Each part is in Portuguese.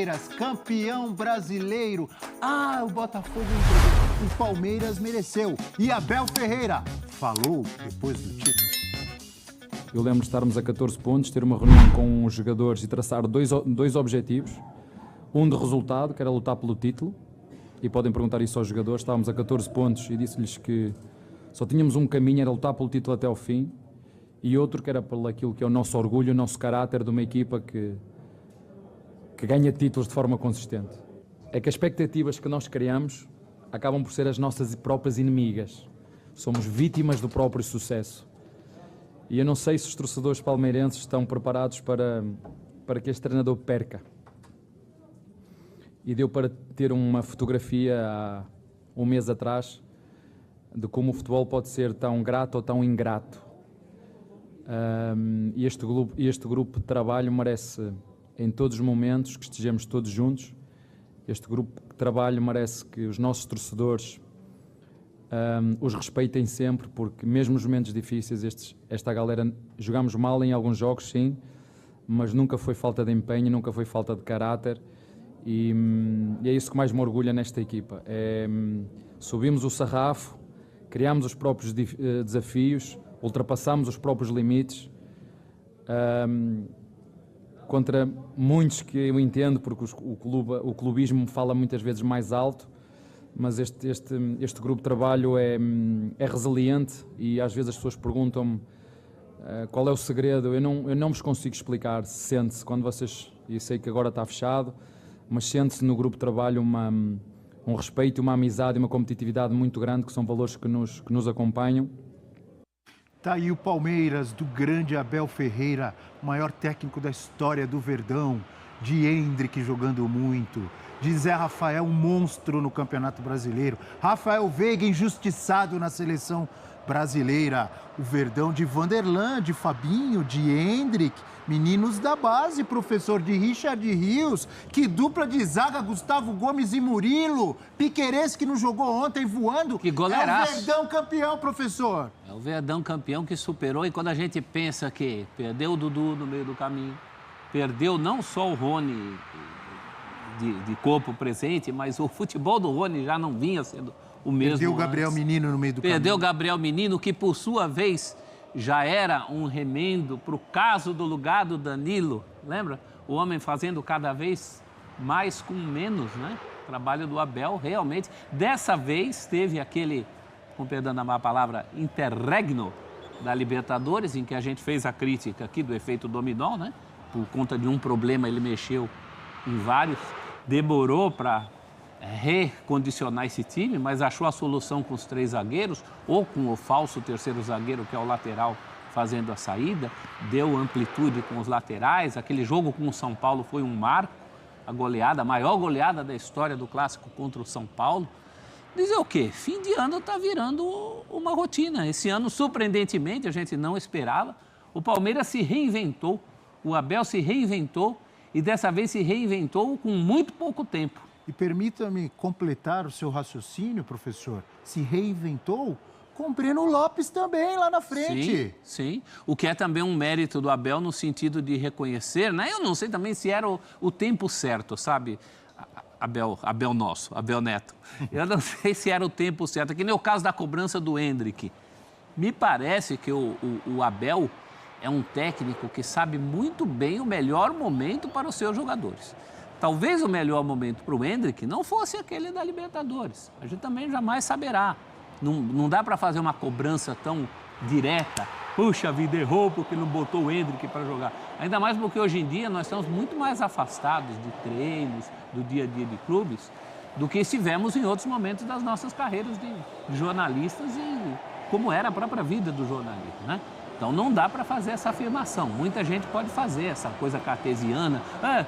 Palmeiras, campeão brasileiro. O Botafogo entregou, o Palmeiras mereceu. E Abel Ferreira falou depois do título. Eu lembro de estarmos a 14 pontos, ter uma reunião com os jogadores e traçar dois objetivos. Um de resultado, que era lutar pelo título. E podem perguntar isso aos jogadores. Estávamos a 14 pontos e disse-lhes que só tínhamos um caminho, era lutar pelo título até ao fim. E outro que era por aquilo que é o nosso orgulho, o nosso caráter de uma equipa que ganha títulos de forma consistente. É que as expectativas que nós criamos acabam por ser as nossas próprias inimigas. Somos vítimas do próprio sucesso. E eu não sei se os torcedores palmeirenses estão preparados para que este treinador perca. E deu para ter uma fotografia há um mês atrás de como o futebol pode ser tão grato ou tão ingrato. E este grupo de trabalho merece, em todos os momentos, que estejamos todos juntos. Este grupo de trabalho merece que os nossos torcedores os respeitem sempre, porque mesmo nos momentos difíceis, esta galera, jogamos mal em alguns jogos, sim, mas nunca foi falta de empenho, nunca foi falta de caráter, e é isso que mais me orgulha nesta equipa. Subimos o sarrafo, criamos os próprios desafios, ultrapassamos os próprios limites, contra muitos que eu entendo, porque o clubismo fala muitas vezes mais alto, mas este grupo de trabalho é resiliente e às vezes as pessoas perguntam-me qual é o segredo. Eu não vos consigo explicar. Sente-se quando vocês, e sei que agora está fechado, mas sente-se no grupo de trabalho um respeito, uma amizade e uma competitividade muito grande, que são valores que nos acompanham. Tá aí o Palmeiras, do grande Abel Ferreira, o maior técnico da história do Verdão, de Hendrick jogando muito, de Zé Rafael, um monstro no Campeonato Brasileiro, Rafael Veiga, injustiçado na seleção brasileira, o Verdão de Vanderlan, de Fabinho, de Hendrick, meninos da base, professor, de Richard Rios, que dupla de zaga, Gustavo Gomes e Murilo, Piquerez, que não jogou ontem voando. Que goleiraço. É o Verdão campeão, professor. É o Verdão campeão que superou, e quando a gente pensa que perdeu o Dudu no meio do caminho, perdeu não só o Rony de corpo presente, mas o futebol do Rony já não vinha sendo o mesmo. Perdeu o Gabriel Menino no meio do caminho. Perdeu o Gabriel Menino, que por sua vez já era um remendo para o caso do lugar do Danilo. Lembra? O homem fazendo cada vez mais com menos, né? O trabalho do Abel, realmente. Dessa vez teve aquele, com perdão da má palavra, interregno da Libertadores, em que a gente fez a crítica aqui do efeito dominó, né? Por conta de um problema, ele mexeu em vários. Demorou para recondicionar esse time, mas achou a solução com os 3 zagueiros, ou com o falso terceiro zagueiro, que é o lateral, fazendo a saída. Deu amplitude com os laterais. Aquele jogo com o São Paulo foi um marco, a goleada, a maior goleada da história do Clássico contra o São Paulo. Dizer o quê? Fim de ano está virando uma rotina. Esse ano, surpreendentemente, a gente não esperava. O Palmeiras se reinventou, o Abel se reinventou, e dessa vez se reinventou com muito pouco tempo. E permita-me completar o seu raciocínio, professor. Se reinventou com Breno Lopes também lá na frente. Sim, sim. O que é também um mérito do Abel no sentido de reconhecer, né? Eu não sei também se era o tempo certo, sabe? Abel nosso, Abel Neto. Eu não sei se era o tempo certo. É que nem o caso da cobrança do Hendrick. Me parece que o Abel é um técnico que sabe muito bem o melhor momento para os seus jogadores. Talvez o melhor momento para o Hendrick não fosse aquele da Libertadores. A gente também jamais saberá. Não dá para fazer uma cobrança tão direta. Puxa vida, errou porque não botou o Hendrick para jogar. Ainda mais porque hoje em dia nós estamos muito mais afastados de treinos, do dia a dia de clubes, do que estivemos em outros momentos das nossas carreiras de jornalistas e como era a própria vida do jornalismo, né? Então não dá para fazer essa afirmação. Muita gente pode fazer essa coisa cartesiana.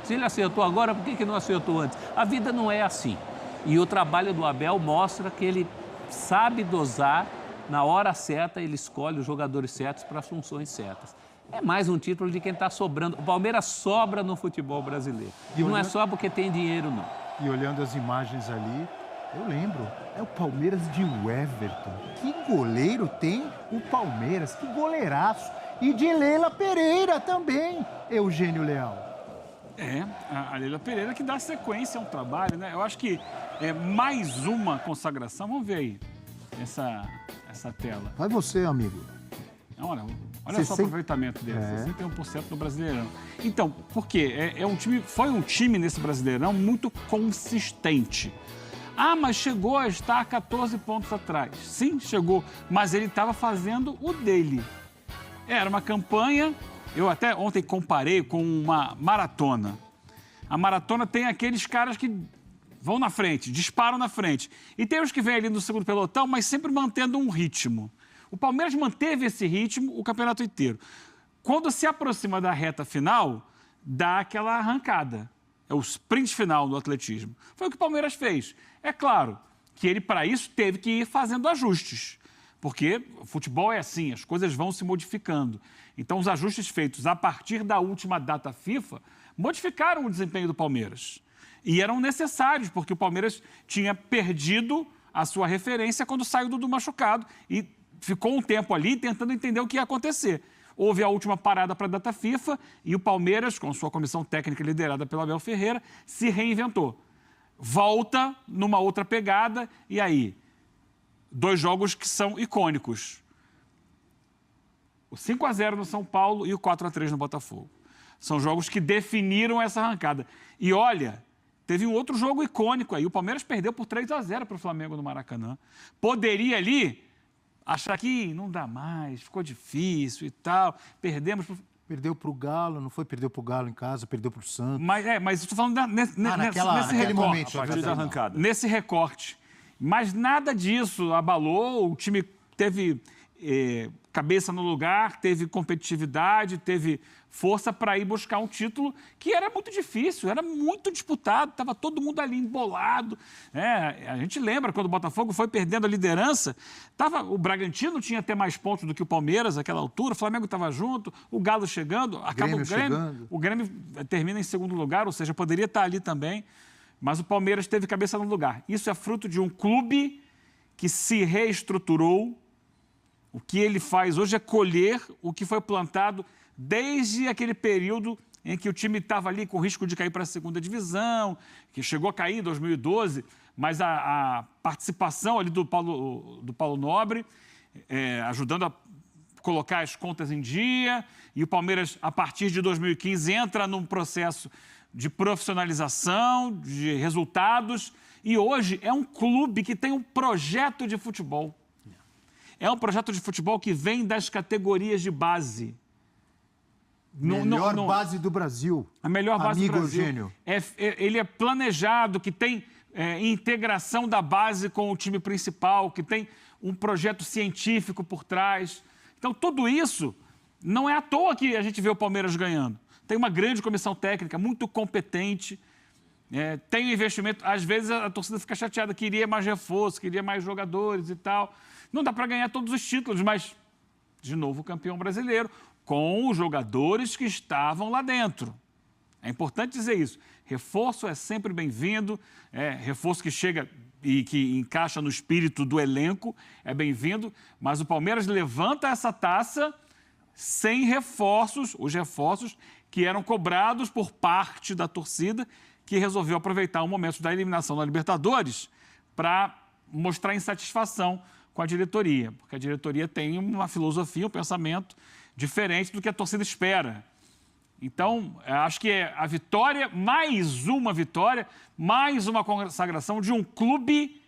Se ele acertou agora, por que não acertou antes? A vida não é assim. E o trabalho do Abel mostra que ele sabe dosar, na hora certa ele escolhe os jogadores certos para as funções certas. É mais um título de quem está sobrando. O Palmeiras sobra no futebol brasileiro. E não é só porque tem dinheiro, não. E olhando as imagens ali, eu lembro, é o Palmeiras de Everton. Que goleiro tem o Palmeiras, que goleiraço. E de Leila Pereira também, Eugênio Leal. A Leila Pereira que dá sequência a um trabalho, né? Eu acho que é mais uma consagração. Vamos ver aí essa tela. Vai você, amigo. Olha só o aproveitamento dele, 61% no Brasileirão. Então, por quê? Foi um time nesse Brasileirão muito consistente. Mas chegou a estar 14 pontos atrás. Sim, chegou, mas ele estava fazendo o dele. Era uma campanha, eu até ontem comparei com uma maratona. A maratona tem aqueles caras que vão na frente, disparam na frente. E tem os que vêm ali no segundo pelotão, mas sempre mantendo um ritmo. O Palmeiras manteve esse ritmo o campeonato inteiro. Quando se aproxima da reta final, dá aquela arrancada. É o sprint final do atletismo. Foi o que o Palmeiras fez. É claro que ele, para isso, teve que ir fazendo ajustes. Porque o futebol é assim, as coisas vão se modificando. Então, os ajustes feitos a partir da última data FIFA modificaram o desempenho do Palmeiras. E eram necessários, porque o Palmeiras tinha perdido a sua referência quando saiu do machucado e ficou um tempo ali tentando entender o que ia acontecer. Houve a última parada para a data FIFA e o Palmeiras, com sua comissão técnica liderada pelo Abel Ferreira, se reinventou. Volta numa outra pegada e aí, 2 jogos que são icônicos. O 5-0 no São Paulo e o 4-3 no Botafogo. São jogos que definiram essa arrancada. E olha, teve um outro jogo icônico aí. O Palmeiras perdeu por 3-0 para o Flamengo no Maracanã. Poderia ali achar que não dá mais, ficou difícil e tal, perdemos. Perdeu para o Galo, não foi? Perdeu para o Galo em casa, perdeu para o Santos. Mas estou falando nesse naquele momento, da arrancada. Nesse recorte. Mas nada disso abalou, o time teve cabeça no lugar, teve competitividade, teve força para ir buscar um título que era muito difícil, era muito disputado, estava todo mundo ali embolado. A gente lembra quando o Botafogo foi perdendo a liderança, o Bragantino tinha até mais pontos do que o Palmeiras naquela altura, o Flamengo estava junto, o Galo chegando, o Grêmio termina em segundo lugar, ou seja, poderia estar ali também, mas o Palmeiras teve cabeça no lugar. Isso é fruto de um clube que se reestruturou. O que ele faz hoje é colher o que foi plantado desde aquele período em que o time estava ali com risco de cair para a segunda divisão, que chegou a cair em 2012, mas a participação ali do Paulo Nobre, ajudando a colocar as contas em dia, e o Palmeiras, a partir de 2015, entra num processo de profissionalização, de resultados, e hoje é um clube que tem um projeto de futebol. É um projeto de futebol que vem das categorias de base. Melhor base do Brasil. A melhor base do Brasil. Eugênio. Ele é planejado, que tem integração da base com o time principal, que tem um projeto científico por trás. Então, tudo isso não é à toa que a gente vê o Palmeiras ganhando. Tem uma grande comissão técnica, muito competente, tem um investimento. Às vezes a torcida fica chateada, queria mais reforço, queria mais jogadores e tal. Não dá para ganhar todos os títulos, mas, de novo, campeão brasileiro, com os jogadores que estavam lá dentro. É importante dizer isso. Reforço é sempre bem-vindo, reforço que chega e que encaixa no espírito do elenco é bem-vindo, mas o Palmeiras levanta essa taça sem reforços, os reforços que eram cobrados por parte da torcida, que resolveu aproveitar o momento da eliminação da Libertadores para mostrar insatisfação com a diretoria, porque a diretoria tem uma filosofia, um pensamento diferente do que a torcida espera. Então, acho que é a vitória, mais uma consagração de um clube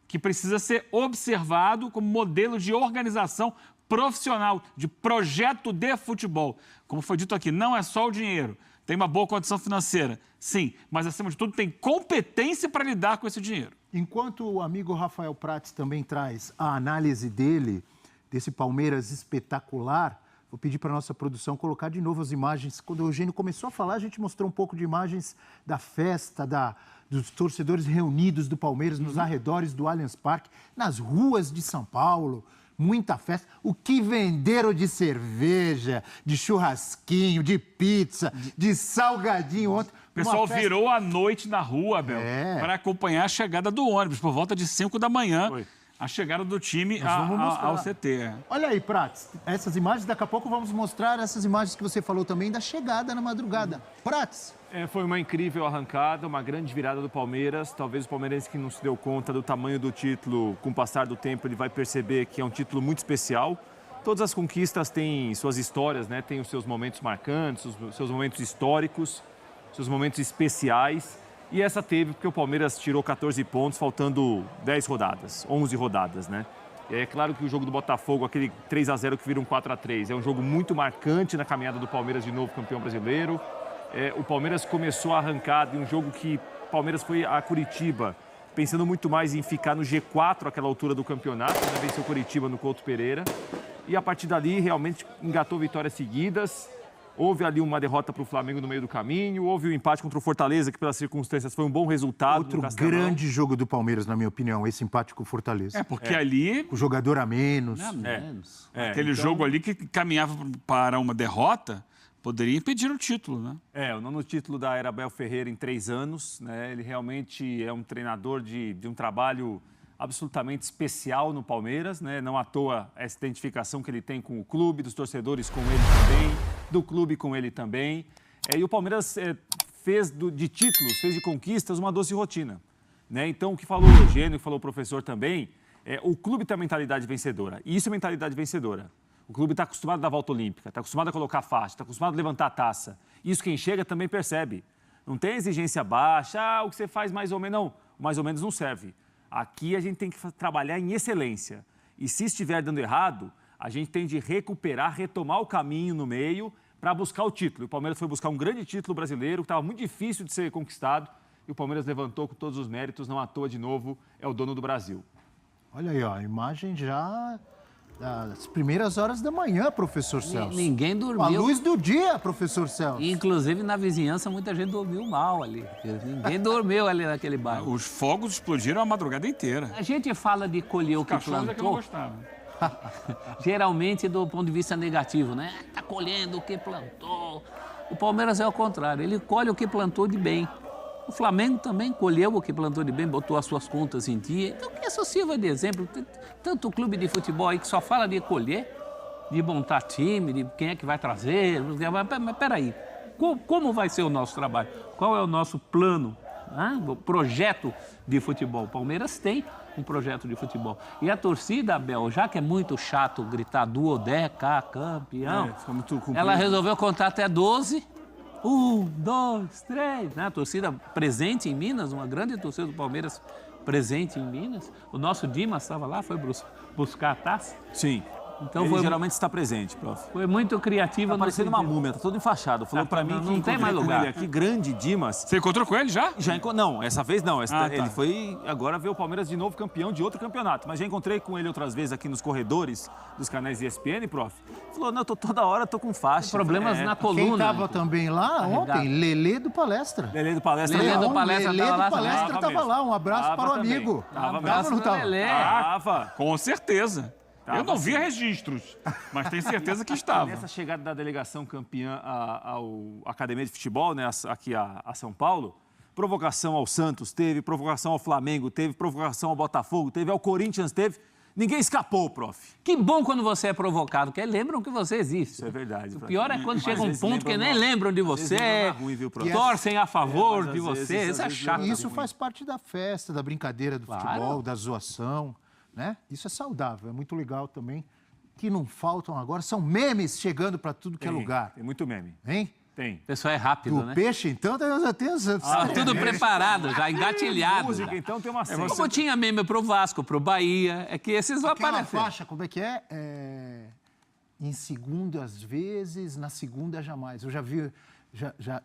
que precisa ser observado como modelo de organização profissional, de projeto de futebol. Como foi dito aqui, não é só o dinheiro, tem uma boa condição financeira, sim, mas acima de tudo tem competência para lidar com esse dinheiro. Enquanto o amigo Rafael Prats também traz a análise dele, desse Palmeiras espetacular, vou pedir para a nossa produção colocar de novo as imagens. Quando o Eugênio começou a falar, a gente mostrou um pouco de imagens da festa, dos torcedores reunidos do Palmeiras nos arredores do Allianz Parque, nas ruas de São Paulo. Muita festa. O que venderam de cerveja, de churrasquinho, de pizza, de salgadinho ontem. O pessoal virou a noite na rua, Abel, para acompanhar a chegada do ônibus, por volta de 5 da manhã. a chegada do time vamos mostrar. ao CT. Olha aí, Prats, essas imagens, daqui a pouco vamos mostrar essas imagens que você falou também da chegada na madrugada. Prats. Foi uma incrível arrancada, uma grande virada do Palmeiras. Talvez o palmeirense que não se deu conta do tamanho do título, com o passar do tempo, ele vai perceber que é um título muito especial. Todas as conquistas têm suas histórias, né? Tem os seus momentos marcantes, os seus momentos históricos, seus momentos especiais. E essa teve porque o Palmeiras tirou 14 pontos, faltando 10 rodadas, 11 rodadas, né? E é claro que o jogo do Botafogo, aquele 3-0 que vira um 4-3, é um jogo muito marcante na caminhada do Palmeiras de novo campeão brasileiro. O Palmeiras começou a arrancada em um jogo que o Palmeiras foi a Curitiba, pensando muito mais em ficar no G4 àquela altura do campeonato, né? Venceu Curitiba no Couto Pereira. E a partir dali realmente engatou vitórias seguidas. Houve ali uma derrota para o Flamengo no meio do caminho, houve o empate contra o Fortaleza, que pelas circunstâncias foi um bom resultado. Outro grande jogo do Palmeiras, na minha opinião, esse empate com o Fortaleza. Porque ali... O jogador a menos. Aquele jogo ali que caminhava para uma derrota, poderia impedir o título, né? O nono título da era Abel Ferreira em 3 anos, né? Ele realmente é um treinador de um trabalho absolutamente especial no Palmeiras, né? Não à toa essa identificação que ele tem com o clube, dos torcedores com ele também, do clube com ele também. E o Palmeiras fez de títulos, fez de conquistas uma doce rotina, né? Então, o que falou o Eugênio, o que falou o professor também, o clube tem a mentalidade vencedora. E isso é mentalidade vencedora. O clube está acostumado a dar volta olímpica, está acostumado a colocar faixa, está acostumado a levantar a taça. Isso quem chega também percebe. Não tem exigência baixa, o que você faz mais ou menos, não. Mais ou menos não serve. Aqui a gente tem que trabalhar em excelência. E se estiver dando errado, a gente tem de recuperar, retomar o caminho no meio para buscar o título. O Palmeiras foi buscar um grande título brasileiro, que estava muito difícil de ser conquistado. E o Palmeiras levantou com todos os méritos, não à toa de novo, é o dono do Brasil. Olha aí, ó, a imagem já das primeiras horas da manhã, professor Celso. Ninguém dormiu. A luz do dia, professor Celso. Inclusive, na vizinhança, muita gente dormiu mal ali. Ninguém dormiu ali naquele bairro. Os fogos explodiram a madrugada inteira. A gente fala de colher o que Cachorros é que eu não plantou, gostava. geralmente do ponto de vista negativo, né? Tá colhendo o que plantou. O Palmeiras é ao contrário, ele colhe o que plantou de bem. O Flamengo também colheu o que plantou de bem, botou as suas contas em dia. Então, que isso sirva de exemplo. Tem tanto clube de futebol aí que só fala de colher, de montar time, de quem é que vai trazer. Mas peraí, como vai ser o nosso trabalho? Qual é o nosso plano, o projeto de futebol? O Palmeiras tem um projeto de futebol. E a torcida, Abel, já que é muito chato gritar duodeca, campeão, ela resolveu contar até 12. 1, 2, 3. Né? A torcida presente em Minas, uma grande torcida do Palmeiras presente em Minas. O nosso Dimas estava lá, foi buscar a taça. Sim. Então ele geralmente está presente, prof. Foi muito criativa. Tá parecendo uma múmia, tá todo enfaixado. Falou pra mim que não tem mais lugar. Ele aqui, grande Dimas. Você encontrou com ele já? Não, essa vez não. Tá. Ele foi agora ver o Palmeiras de novo campeão de outro campeonato. Mas já encontrei com ele outras vezes aqui nos corredores dos canais ESPN, prof. Falou, não, toda hora tô com faixa. Problemas na coluna. Quem estava também lá ontem? Lelê do Palestra. Lelê do Palestra. Lelê do Palestra estava lá. Um abraço para o amigo. Tava não tava? Tava. Com certeza. Eu não vi registros, mas tenho certeza que estava. Nessa chegada da delegação campeã à Academia de Futebol, né, aqui a São Paulo, provocação ao Santos teve, provocação ao Flamengo teve, provocação ao Botafogo teve, ao Corinthians teve. Ninguém escapou, prof. Que bom quando você é provocado, porque lembram que você existe. Isso é verdade. O pior é quando chega um ponto que nem lembram de você, torcem a favor de você. Isso é chato. E isso faz parte da festa, da brincadeira do futebol, da zoação. Né? Isso é saudável, é muito legal também. Que não faltam agora são memes chegando para tudo que é lugar. Tem muito meme. Hein? Tem. O pessoal é rápido, Do né? peixe, então, já tem os Santos. Tudo preparado, já engatilhado. Música, então, tem uma série. Como tinha meme pro Vasco, pro Bahia, é que esses vão Aquela aparecer. faixa, como é que é? Em segundo às vezes, na segunda jamais. Eu já vi,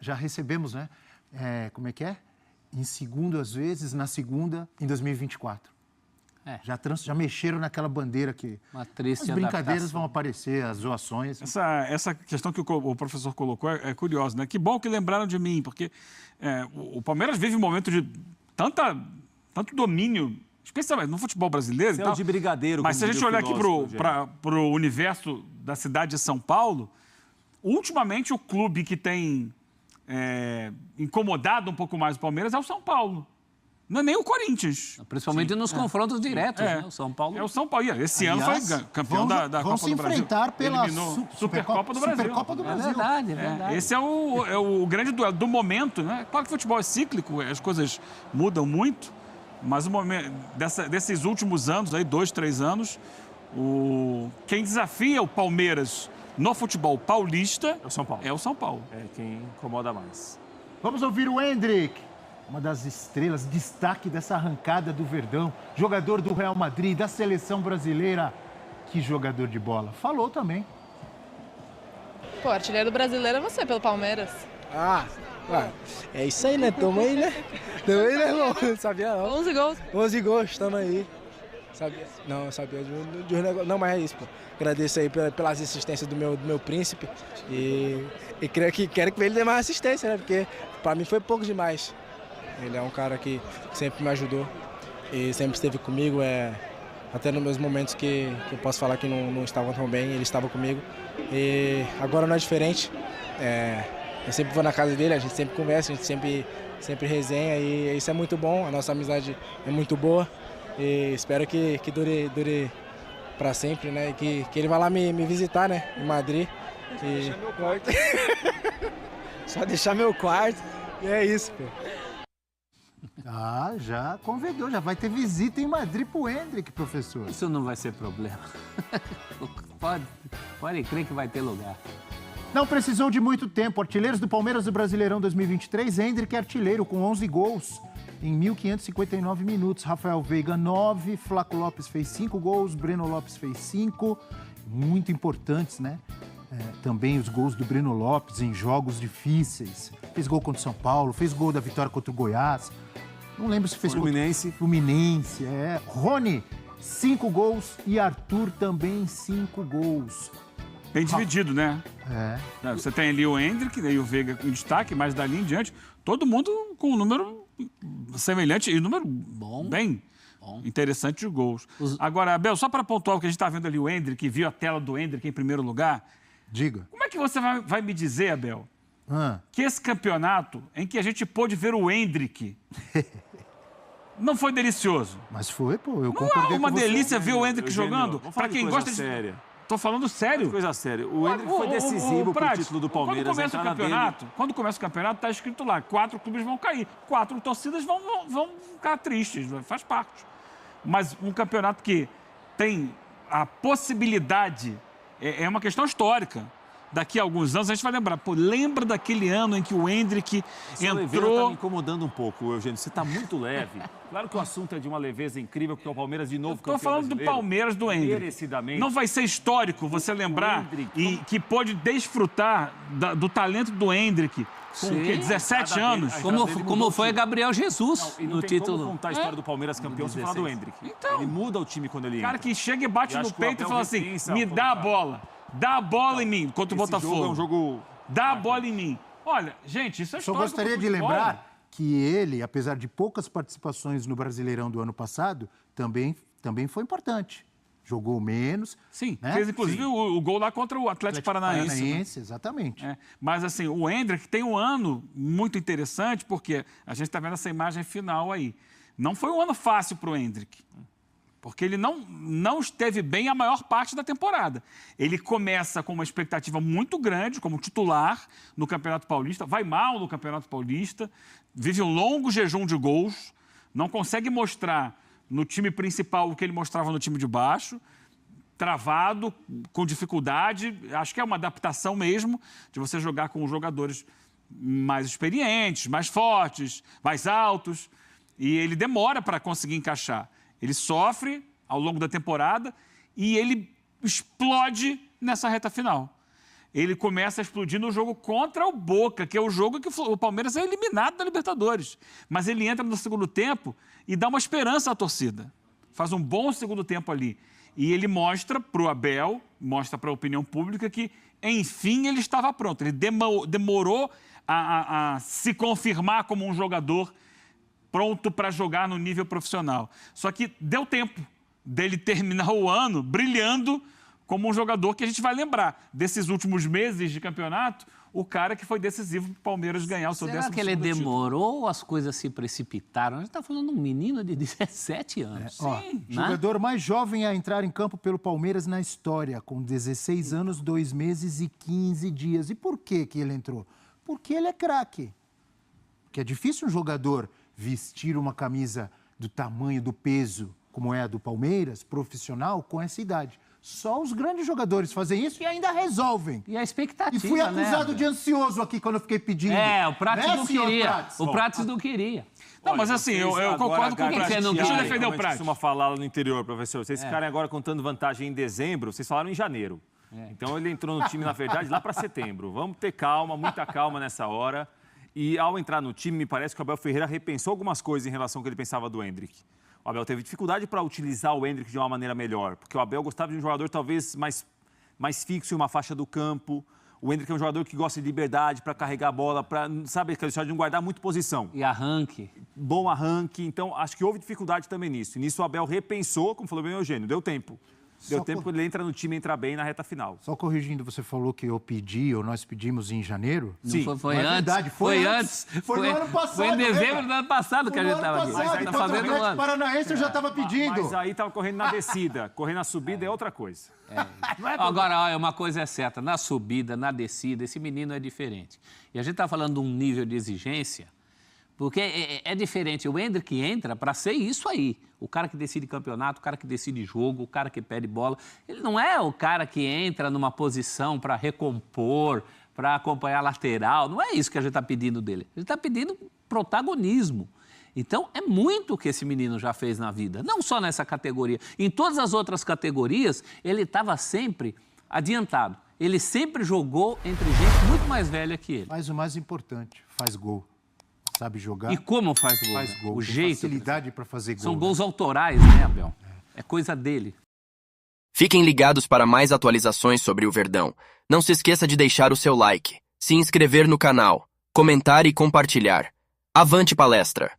já recebemos, né? Como é que é? Em segundo às vezes, na segunda, em 2024. Já mexeram naquela bandeira que Uma triste as brincadeiras adaptação. vão aparecer, as zoações. Essa questão que o professor colocou é curiosa, né? Que bom que lembraram de mim, porque o Palmeiras vive um momento de tanto domínio, especialmente no futebol brasileiro. Céu de brigadeiro. Mas se a gente olhar aqui para o universo da cidade de São Paulo, ultimamente o clube que tem incomodado um pouco mais o Palmeiras é o São Paulo. Não é nem o Corinthians. Principalmente nos confrontos diretos, né? O São Paulo. É o São Paulo. Esse ano foi campeão da Copa do Brasil. Vão se enfrentar pela Supercopa do Brasil. Supercopa do Brasil. É verdade, é verdade. Esse é o grande duelo do momento, né? Claro que o futebol é cíclico, as coisas mudam muito, mas o momento desses últimos anos, aí, 2, 3 anos, quem desafia o Palmeiras no futebol paulista É o São Paulo. é o São Paulo. É quem incomoda mais. Vamos ouvir o Endrick, uma das estrelas, destaque dessa arrancada do Verdão, jogador do Real Madrid, da seleção brasileira. Que jogador de bola. Falou também. Pô, artilheiro brasileiro é você pelo Palmeiras. Ah, ué, é isso aí, né? Tamo aí, né? Tamo aí, né, irmão? Não sabia não. 11 gols. 11 gols, tamo aí. Sabia? Não, sabia de um negócio. Não, mas é isso, pô. Agradeço aí pelas assistências do meu príncipe. E quero que ele dê mais assistência, né? Porque pra mim foi pouco demais. Ele é um cara que sempre me ajudou e sempre esteve comigo. Até nos meus momentos que eu posso falar que não estavam tão bem, ele estava comigo. E agora não é diferente. Eu sempre vou na casa dele, a gente sempre conversa, a gente sempre resenha e isso é muito bom. A nossa amizade é muito boa e espero que dure para sempre, né? E que ele vá lá me visitar, né? Em Madrid. Deixar meu quarto. Só deixar meu quarto e é isso, pô. Ah, já convidou, já vai ter visita em Madrid pro Endrick, professor. Isso não vai ser problema. Pode crer que vai ter lugar. Não precisou de muito tempo. Artilheiros do Palmeiras do Brasileirão 2023, Endrick é artilheiro com 11 gols em 1.559 minutos. Rafael Veiga, 9. Flaco Lopes fez 5 gols. Breno Lopes fez 5. Muito importantes, né? Também os gols do Breno Lopes em jogos difíceis. Fez gol contra o São Paulo, fez gol da vitória contra o Goiás. Não lembro se fez Fluminense. Fluminense, Rony, 5 gols e Arthur também 5 gols. Bem dividido, né? Você tem ali o Endrick, e o Veiga em destaque, mas dali em diante, todo mundo com um número semelhante e um número bem interessante de gols. Agora, Abel, só para pontuar o que a gente está vendo ali, o Endrick, viu a tela do Endrick em primeiro lugar. Diga. Como é que você vai me dizer, Abel, que esse campeonato em que a gente pôde ver o Endrick não foi delicioso? Mas foi, pô, eu Não concordei é uma com você. delícia ver o Endrick Eugênio, jogando? vamos falar Para quem de gosta coisa séria. Tô falando sério. Coisa séria. O Endrick foi decisivo para o título do Palmeiras. Quando começa o campeonato, tá escrito lá, 4 clubes vão cair, 4 torcidas vão ficar tristes, faz parte. Mas um campeonato que tem a possibilidade, é uma questão histórica. Daqui a alguns anos a gente vai lembrar. Pô, lembra daquele ano em que o Endrick entrou... Está me incomodando um pouco, Eugênio. Você está muito leve. Claro que o assunto é de uma leveza incrível, porque o Palmeiras de novo Estou falando do Palmeiras, do Endrick. Merecidamente. Não vai ser histórico você lembrar e que pode desfrutar do talento do Endrick com 17 anos. Como foi Gabriel Jesus no título. Como contar a história do Palmeiras campeão sem falar do Endrick. Então, ele muda o time quando ele entra. Cara que chega e bate no peito e fala assim, me dá a bola. Dá a bola em mim, contra o Botafogo. Jogo é um jogo... Dá a bola em mim. Olha, gente, isso é Só histórico. gostaria de lembrar que ele, apesar de poucas participações no Brasileirão do ano passado, também foi importante. Jogou menos. Sim, né? fez inclusive o gol lá contra o Atlético Paranaense. Né? Exatamente. Mas assim, o Endrick tem um ano muito interessante, porque a gente está vendo essa imagem final aí. Não foi um ano fácil para o Endrick. Porque ele não esteve bem a maior parte da temporada. Ele começa com uma expectativa muito grande, como titular no Campeonato Paulista, vai mal no Campeonato Paulista, vive um longo jejum de gols, não consegue mostrar no time principal o que ele mostrava no time de baixo, travado, com dificuldade. Acho que é uma adaptação mesmo de você jogar com jogadores mais experientes, mais fortes, mais altos, e ele demora para conseguir encaixar. Ele sofre ao longo da temporada e ele explode nessa reta final. Ele começa a explodir no jogo contra o Boca, que é o jogo que o Palmeiras é eliminado da Libertadores. Mas ele entra no segundo tempo e dá uma esperança à torcida. Faz um bom segundo tempo ali. E ele mostra para o Abel, mostra para a opinião pública que, enfim, ele estava pronto. Ele demorou a se confirmar como um jogador pronto para jogar no nível profissional. Só que deu tempo dele terminar o ano brilhando como um jogador que a gente vai lembrar. Desses últimos meses de campeonato, o cara que foi decisivo para o Palmeiras ganhar o seu 12º Será que ele título. demorou ou as coisas se precipitaram? A gente está falando de um menino de 17 anos. Ó, Sim, jogador mais jovem a entrar em campo pelo Palmeiras na história, com 16 anos, 2 meses e 15 dias. E por que ele entrou? Porque ele é craque. Porque é difícil um jogador vestir uma camisa do tamanho, do peso, como é a do Palmeiras, profissional, com essa idade. Só os grandes jogadores fazem isso e ainda resolvem. E a expectativa, E fui acusado né? de ansioso aqui quando eu fiquei pedindo. O Prates Né, não senhor queria. Prates? O Prates não queria. Não, mas assim, eu concordo com o Prates. não Deixa eu quer? defender o Como a gente Prates. costuma falar lá no interior, professor. Vocês ficarem agora contando vantagem em dezembro, vocês falaram em janeiro. Então ele entrou no time, na verdade, lá para setembro. Vamos ter calma, muita calma nessa hora. E ao entrar no time, me parece que o Abel Ferreira repensou algumas coisas em relação ao que ele pensava do Endrick. O Abel teve dificuldade para utilizar o Endrick de uma maneira melhor, porque o Abel gostava de um jogador talvez mais fixo em uma faixa do campo. O Endrick é um jogador que gosta de liberdade para carregar a bola, para, sabe, aquela história de não guardar muito posição. E arranque. Bom arranque, então acho que houve dificuldade também nisso. E nisso o Abel repensou, como falou bem o Eugênio, deu tempo. Deu tempo quando ele entra no time, entra bem na reta final. Só corrigindo, você falou que eu pedi, ou nós pedimos em janeiro? Sim, Foi não é antes. verdade, Foi antes. Foi no ano passado. Foi em dezembro lembra? do ano passado que a gente estava aqui. Mas aí Tá contra o fazendo um Atlético ano. Paranaense eu já estava pedindo. Mas aí estava correndo na descida. Correndo na subida é outra coisa. Agora, olha, uma coisa é certa, na subida, na descida, esse menino é diferente. E a gente está falando de um nível de exigência, porque é diferente. O Endrick entra para ser isso aí. O cara que decide campeonato, o cara que decide jogo, o cara que pede bola. Ele não é o cara que entra numa posição para recompor, para acompanhar a lateral. Não é isso que a gente está pedindo dele. Ele está pedindo protagonismo. Então, é muito o que esse menino já fez na vida. Não só nessa categoria. Em todas as outras categorias, ele estava sempre adiantado. Ele sempre jogou entre gente muito mais velha que ele. Mas o mais importante, faz gol. Sabe jogar, E como faz gol? faz né? gol. O Tem jeito. facilidade para fazer gol. São né? gols autorais, né, Abel? É coisa dele. Fiquem ligados para mais atualizações sobre o Verdão. Não se esqueça de deixar o seu like, se inscrever no canal, comentar e compartilhar. Avante palestra!